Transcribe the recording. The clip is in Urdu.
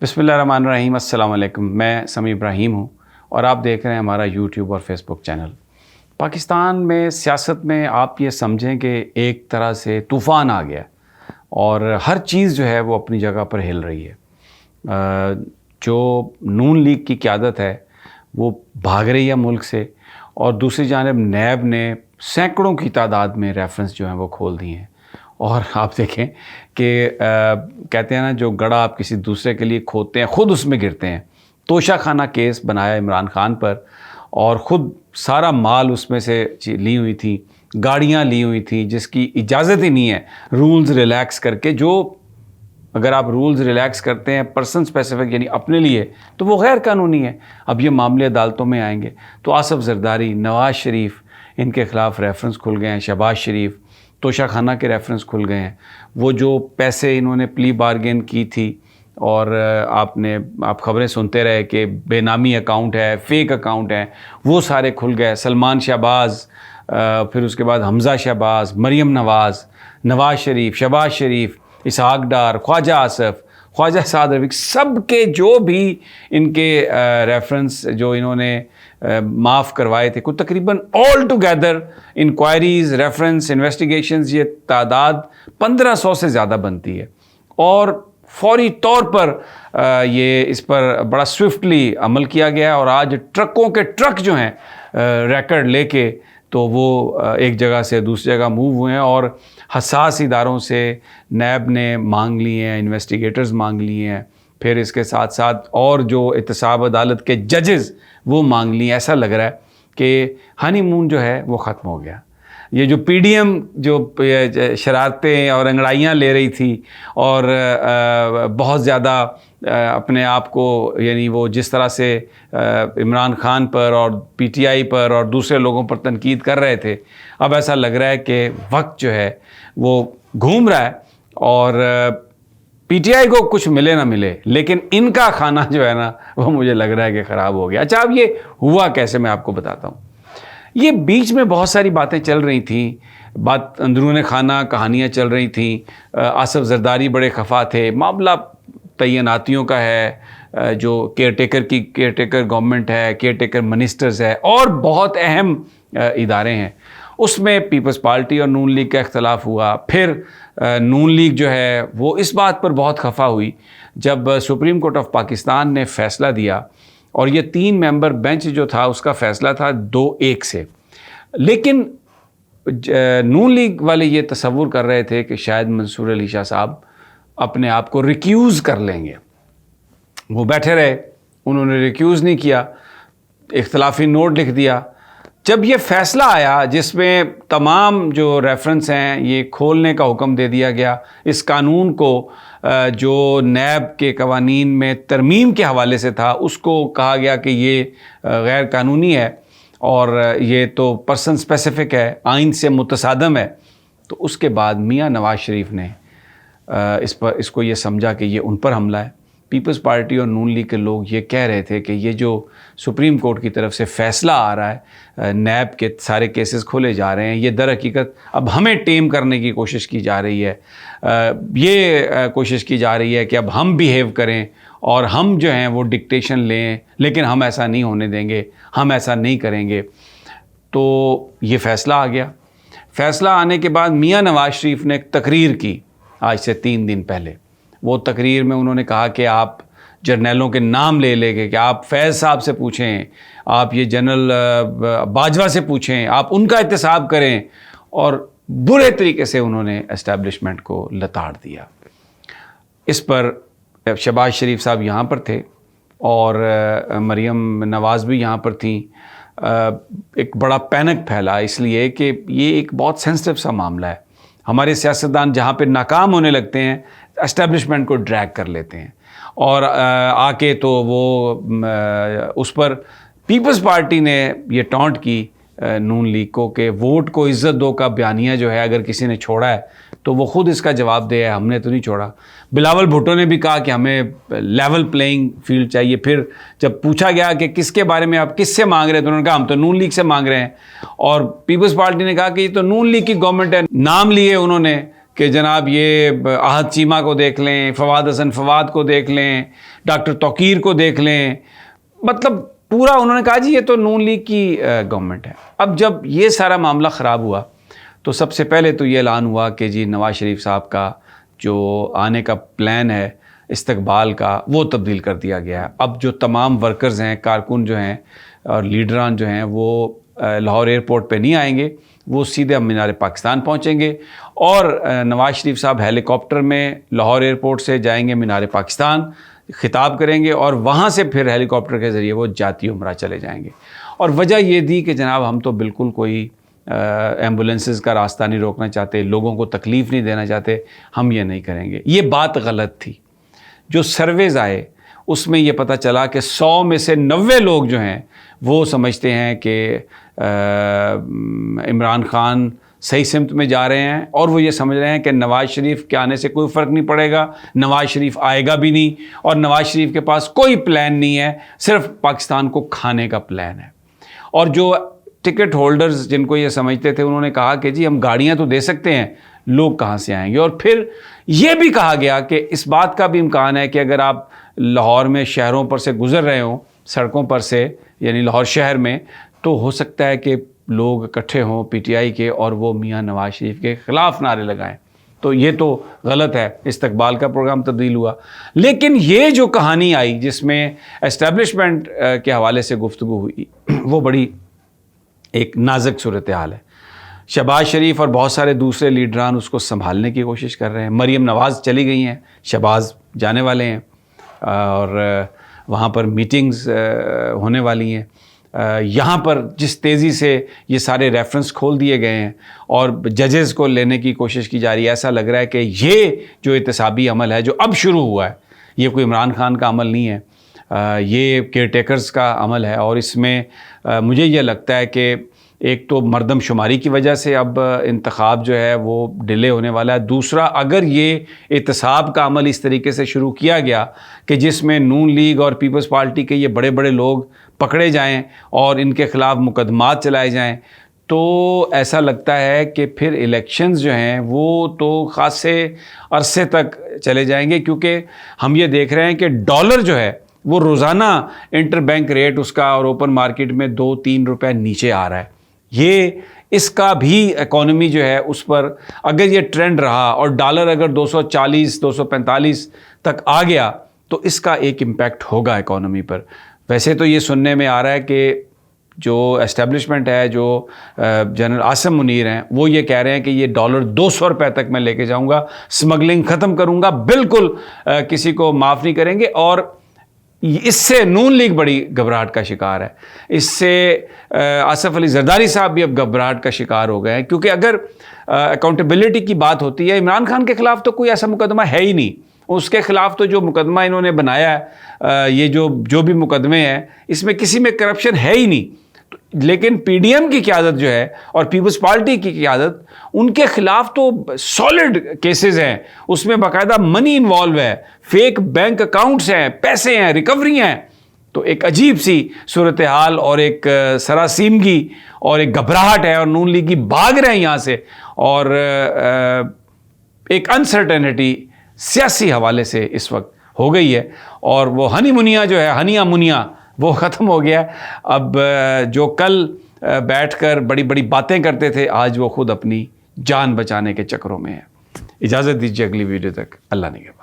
بسم اللہ الرحمن الرحیم۔ السلام علیکم، میں سمیع ابراہیم ہوں اور آپ دیکھ رہے ہیں ہمارا یوٹیوب اور فیس بک چینل۔ پاکستان میں سیاست میں آپ یہ سمجھیں کہ ایک طرح سے طوفان آ گیا اور ہر چیز جو ہے وہ اپنی جگہ پر ہل رہی ہے۔ جو نون لیگ کی قیادت ہے وہ بھاگ رہی ہے ملک سے، اور دوسری جانب نیب نے سینکڑوں کی تعداد میں ریفرنس جو ہیں وہ کھول دیے ہیں۔ اور آپ دیکھیں کہ کہتے ہیں نا، جو گڑھا آپ کسی دوسرے کے لیے کھودتے ہیں خود اس میں گرتے ہیں۔ توشہ خانہ کیس بنایا عمران خان پر، اور خود سارا مال اس میں سے لی ہوئی تھی، گاڑیاں لی ہوئی تھیں جس کی اجازت ہی نہیں ہے، رولز ریلیکس کر کے۔ جو اگر آپ رولز ریلیکس کرتے ہیں پرسن اسپیسیفک یعنی اپنے لیے، تو وہ غیر قانونی ہے۔ اب یہ معاملے عدالتوں میں آئیں گے تو آصف زرداری، نواز شریف، ان کے خلاف ریفرنس کھل گئے ہیں۔ شہباز شریف، توشہ خانہ کے ریفرنس کھل گئے ہیں۔ وہ جو پیسے انہوں نے پلی بارگین کی تھی، اور آپ خبریں سنتے رہے کہ بے نامی اکاؤنٹ ہے، فیک اکاؤنٹ ہے، وہ سارے کھل گئے۔ سلمان شہباز، پھر اس کے بعد حمزہ شہباز، مریم نواز، نواز شریف، شہباز شریف، اسحاق ڈار، خواجہ آصف، خواجہ سعد رفیق، سب کے جو بھی ان کے ریفرنس جو انہوں نے معاف کروائے تھے، کچھ تقریباً all together inquiries, reference, investigations, یہ تعداد 1500 سے زیادہ بنتی ہے۔ اور فوری طور پر یہ اس پر بڑا سوئفٹلی عمل کیا گیا، اور آج ٹرکوں کے ٹرک جو ہیں ریکارڈ لے کے تو وہ ایک جگہ سے دوسری جگہ موو ہوئے ہیں، اور حساس اداروں سے نیب نے مانگ لی ہیں، انویسٹیگیٹرز مانگ لیے ہیں، پھر اس کے ساتھ ساتھ اور جو احتساب عدالت کے ججز وہ مانگ لی ہیں۔ ایسا لگ رہا ہے کہ ہنی مون جو ہے وہ ختم ہو گیا۔ یہ جو پی ڈی ایم جو شرارتیں اور انگڑائیاں لے رہی تھی، اور بہت زیادہ اپنے آپ کو، یعنی وہ جس طرح سے عمران خان پر اور پی ٹی آئی پر اور دوسرے لوگوں پر تنقید کر رہے تھے، اب ایسا لگ رہا ہے کہ وقت جو ہے وہ گھوم رہا ہے، اور پی ٹی آئی کو کچھ ملے نہ ملے لیکن ان کا کھانا جو ہے نا وہ مجھے لگ رہا ہے کہ خراب ہو گیا۔ اچھا، اب یہ ہوا کیسے، میں آپ کو بتاتا ہوں۔ یہ بیچ میں بہت ساری باتیں چل رہی تھیں، اندرون خانہ کہانیاں چل رہی تھیں۔ آصف زرداری بڑے خفا تھے، معاملہ تعیناتیوں کا ہے، جو کیئر ٹیکر گورنمنٹ ہے، کیئر ٹیکر منسٹرز ہے، اور بہت اہم ادارے ہیں۔ اس میں پیپلز پارٹی اور نون لیگ کا اختلاف ہوا۔ پھر نون لیگ جو ہے وہ اس بات پر بہت خفا ہوئی جب سپریم کورٹ آف پاکستان نے فیصلہ دیا، اور یہ 3 ممبر بینچ جو تھا اس کا فیصلہ تھا 2-1 سے۔ لیکن نون لیگ والے یہ تصور کر رہے تھے کہ شاید منصور علی شاہ صاحب اپنے آپ کو ریکیوز کر لیں گے۔ وہ بیٹھے رہے، انہوں نے ریکیوز نہیں کیا، اختلافی نوٹ لکھ دیا۔ جب یہ فیصلہ آیا جس میں تمام جو ریفرنس ہیں یہ کھولنے کا حکم دے دیا گیا، اس قانون کو جو نیب کے قوانین میں ترمیم کے حوالے سے تھا اس کو کہا گیا کہ یہ غیر قانونی ہے، اور یہ تو پرسن اسپیسیفک ہے، آئین سے متصادم ہے، تو اس کے بعد میاں نواز شریف نے اس کو یہ سمجھا کہ یہ ان پر حملہ ہے۔ پیپلز پارٹی اور نون لیگ کے لوگ یہ کہہ رہے تھے کہ یہ جو سپریم کورٹ کی طرف سے فیصلہ آ رہا ہے، نیب کے سارے کیسز کھولے جا رہے ہیں، یہ در حقیقت اب ہمیں ٹیم کرنے کی کوشش کی جا رہی ہے۔ یہ کوشش کی جا رہی ہے کہ اب ہم بیہیو کریں اور ہم جو ہیں وہ ڈکٹیشن لیں، لیکن ہم ایسا نہیں ہونے دیں گے، ہم ایسا نہیں کریں گے۔ تو یہ فیصلہ آ گیا۔ فیصلہ آنے کے بعد میاں نواز شریف نے ایک تقریر کی آج سے 3 دن پہلے۔ وہ تقریر میں انہوں نے کہا کہ آپ جرنیلوں کے نام لے لے کے، کہ آپ فیض صاحب سے پوچھیں، آپ یہ جنرل باجوہ سے پوچھیں، آپ ان کا احتساب کریں، اور برے طریقے سے انہوں نے اسٹیبلشمنٹ کو لتاڑ دیا۔ اس پر شہباز شریف صاحب یہاں پر تھے، اور مریم نواز بھی یہاں پر تھیں۔ ایک بڑا پینک پھیلا، اس لیے کہ یہ ایک بہت سینسٹیو سا معاملہ ہے۔ ہمارے سیاستدان جہاں پہ ناکام ہونے لگتے ہیں، اسٹیبلشمنٹ کو ڈریگ کر لیتے ہیں، اور آ کے تو وہ اس پر پیپلز پارٹی نے یہ ٹانٹ کی نون لیگ کو کہ ووٹ کو عزت دو کا بیانیہ جو ہے اگر کسی نے چھوڑا ہے تو وہ خود اس کا جواب دے ہے، ہم نے تو نہیں چھوڑا۔ بلاول بھٹو نے بھی کہا کہ ہمیں لیول پلینگ فیلڈ چاہیے۔ پھر جب پوچھا گیا کہ کس کے بارے میں آپ کس سے مانگ رہے ہیں، تو انہوں نے کہا ہم تو نون لیگ سے مانگ رہے ہیں، اور پیپلز پارٹی نے کہا کہ یہ تو نون لیگ کی گورنمنٹ ہے۔ نام لیے انہوں نے کہ جناب یہ احد چیمہ کو دیکھ لیں، فواد حسن فواد کو دیکھ لیں، ڈاکٹر توقیر کو دیکھ لیں، مطلب پورا انہوں نے کہا جی یہ تو نون لیگ کی گورنمنٹ ہے۔ اب جب یہ سارا معاملہ خراب ہوا تو سب سے پہلے تو یہ اعلان ہوا کہ جی نواز شریف صاحب کا جو آنے کا پلان ہے استقبال کا وہ تبدیل کر دیا گیا ہے۔ اب جو تمام ورکرز ہیں، کارکن جو ہیں اور لیڈران جو ہیں وہ لاہور ایئرپورٹ پہ نہیں آئیں گے، وہ سیدھے مینار پاکستان پہنچیں گے اور نواز شریف صاحب ہیلی کاپٹر میں لاہور ایئرپورٹ سے جائیں گے مینار پاکستان، خطاب کریں گے اور وہاں سے پھر ہیلی کاپٹر کے ذریعے وہ جاتی عمرہ چلے جائیں گے۔ اور وجہ یہ دی کہ جناب ہم تو بالکل کوئی ایمبولینسز کا راستہ نہیں روکنا چاہتے، لوگوں کو تکلیف نہیں دینا چاہتے، ہم یہ نہیں کریں گے۔ یہ بات غلط تھی۔ جو سرویز آئے اس میں یہ پتہ چلا کہ 100 میں سے 90 لوگ جو ہیں وہ سمجھتے ہیں کہ عمران خان صحیح سمت میں جا رہے ہیں، اور وہ یہ سمجھ رہے ہیں کہ نواز شریف کے آنے سے کوئی فرق نہیں پڑے گا، نواز شریف آئے گا بھی نہیں، اور نواز شریف کے پاس کوئی پلان نہیں ہے، صرف پاکستان کو کھانے کا پلان ہے۔ اور جو ٹکٹ ہولڈرز جن کو یہ سمجھتے تھے انہوں نے کہا کہ جی ہم گاڑیاں تو دے سکتے ہیں، لوگ کہاں سے آئیں گے؟ اور پھر یہ بھی کہا گیا کہ اس بات کا بھی امکان ہے کہ اگر آپ لاہور میں شہروں پر سے گزر رہے ہوں، سڑکوں پر سے، یعنی لاہور شہر میں، تو ہو سکتا ہے کہ لوگ اکٹھے ہوں پی ٹی آئی کے اور وہ میاں نواز شریف کے خلاف نعرے لگائیں۔ تو یہ تو غلط ہے، استقبال کا پروگرام تبدیل ہوا۔ لیکن یہ جو کہانی آئی جس میں اسٹیبلشمنٹ کے حوالے سے گفتگو ہوئی، وہ بڑی ایک نازک صورتحال ہے۔ شہباز شریف اور بہت سارے دوسرے لیڈران اس کو سنبھالنے کی کوشش کر رہے ہیں۔ مریم نواز چلی گئی ہیں، شہباز جانے والے ہیں اور وہاں پر میٹنگز ہونے والی ہیں۔ یہاں پر جس تیزی سے یہ سارے ریفرنس کھول دیے گئے ہیں اور ججز کو لینے کی کوشش کی جا رہی ہے، ایسا لگ رہا ہے کہ یہ جو احتسابی عمل ہے جو اب شروع ہوا ہے، یہ کوئی عمران خان کا عمل نہیں ہے، یہ کیئر ٹیکرز کا عمل ہے۔ اور اس میں مجھے یہ لگتا ہے کہ ایک تو مردم شماری کی وجہ سے اب انتخاب جو ہے وہ ڈیلے ہونے والا ہے، دوسرا اگر یہ احتساب کا عمل اس طریقے سے شروع کیا گیا کہ جس میں نون لیگ اور پیپلز پارٹی کے یہ بڑے بڑے لوگ پکڑے جائیں اور ان کے خلاف مقدمات چلائے جائیں، تو ایسا لگتا ہے کہ پھر الیکشنز جو ہیں وہ تو خاصے عرصے تک چلے جائیں گے، کیونکہ ہم یہ دیکھ رہے ہیں کہ ڈالر جو ہے وہ روزانہ انٹر بینک ریٹ اس کا اور اوپن مارکیٹ میں 2-3 روپے نیچے آ رہا ہے۔ یہ اس کا بھی اکانومی جو ہے اس پر اگر یہ ٹرینڈ رہا اور ڈالر اگر 240-245 تک آ گیا تو اس کا ایک امپیکٹ ہوگا اکانومی پر۔ ویسے تو یہ سننے میں آ رہا ہے کہ جو اسٹیبلشمنٹ ہے، جو جنرل عاصم منیر ہیں، وہ یہ کہہ رہے ہیں کہ یہ ڈالر 200 روپے تک میں لے کے جاؤں گا، سمگلنگ ختم کروں گا، بالکل کسی کو معاف نہیں کریں گے۔ اور اس سے نون لیگ بڑی گھبراہٹ کا شکار ہے، اس سے آصف علی زرداری صاحب بھی اب گھبراہٹ کا شکار ہو گئے ہیں، کیونکہ اگر اکاؤنٹیبلٹی کی بات ہوتی ہے، عمران خان کے خلاف تو کوئی ایسا مقدمہ ہے ہی نہیں، اس کے خلاف تو جو مقدمہ انہوں نے بنایا ہے، یہ جو بھی مقدمے ہیں، اس میں کسی میں کرپشن ہے ہی نہیں۔ لیکن پی ڈی ایم کی قیادت جو ہے اور پیپلز پارٹی کی قیادت، ان کے خلاف تو سالڈ کیسز ہیں، اس میں باقاعدہ منی انوالو ہے، فیک بینک اکاؤنٹس ہیں، پیسے ہیں، ریکوری ہیں۔ تو ایک عجیب سی صورتحال اور ایک سراسیمگی اور ایک گھبراہٹ ہے، اور نون لیگی بھاگ رہے ہیں یہاں سے، اور ایک انسرٹینٹی سیاسی حوالے سے اس وقت ہو گئی ہے، اور وہ ہنی منیا جو ہے، ہنیا منیا، وہ ختم ہو گیا۔ اب جو کل بیٹھ کر بڑی بڑی باتیں کرتے تھے، آج وہ خود اپنی جان بچانے کے چکروں میں ہے۔ اجازت دیجیے اگلی ویڈیو تک، اللہ نگہبان۔